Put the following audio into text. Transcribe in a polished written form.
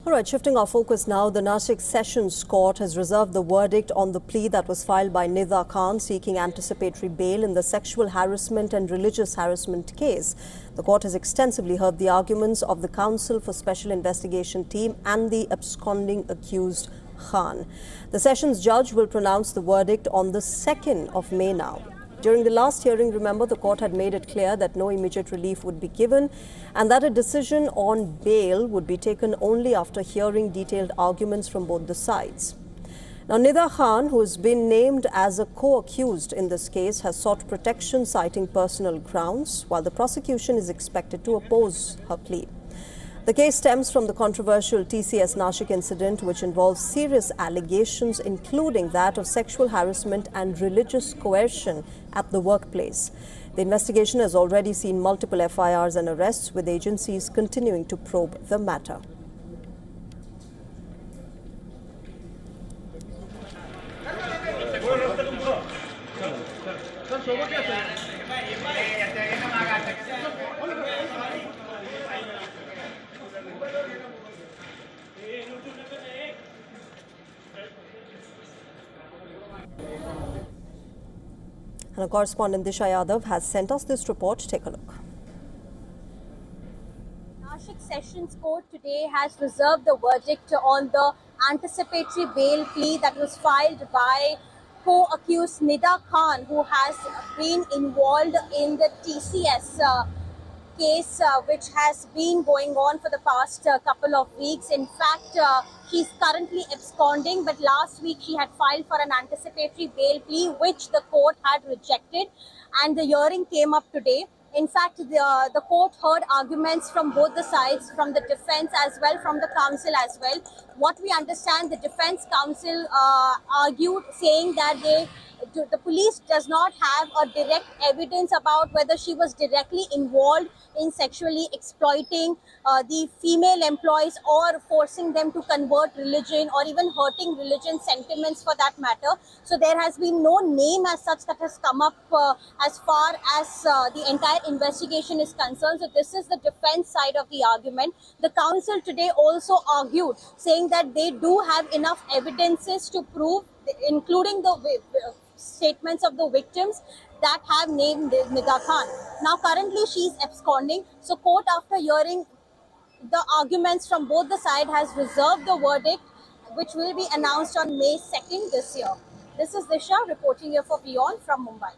All right, shifting our focus now, the Nashik Sessions Court has reserved the verdict on the plea that was filed by Nida Khan seeking anticipatory bail in the sexual harassment and religious harassment case. The court has extensively heard the arguments of the Council for Special Investigation Team and the absconding accused Khan. The Sessions judge will pronounce the verdict on the 2nd of May now. During the last hearing, remember, the court had made it clear that no immediate relief would be given and that a decision on bail would be taken only after hearing detailed arguments from both the sides. Now, Nida Khan, who has been named as a co-accused in this case, has sought protection citing personal grounds, while the prosecution is expected to oppose her plea. The case stems from the controversial TCS Nashik incident, which involves serious allegations, including that of sexual harassment and religious coercion at the workplace. The investigation has already seen multiple FIRs and arrests, with agencies continuing to probe the matter. And our correspondent Disha Yadav has sent us this report. Take a look. Nashik Sessions Court today has reserved the verdict on the anticipatory bail plea that was filed by co-accused Nida Khan, who has been involved in the TCS case which has been going on for the past couple of weeks. In fact, she's currently absconding, but last week she had filed for an anticipatory bail plea, which the court had rejected, and the hearing came up today. In fact, the court heard arguments from both the sides, from the defense as well, from the counsel as well. What we understand, the defense counsel argued, saying that the police does not have a direct evidence about whether she was directly involved in sexually exploiting the female employees or forcing them to convert religion or even hurting religion sentiments for that matter. So there has been no name as such that has come up as far as the entire investigation is concerned. So this is the defense side of the argument. The counsel today also argued, saying that they do have enough evidences to prove, including the statements of the victims, that have named Nida Khan. Now currently she is absconding. So court, after hearing the arguments from both the sides, has reserved the verdict, which will be announced on May 2nd this year. This is Disha reporting here for Beyond from Mumbai.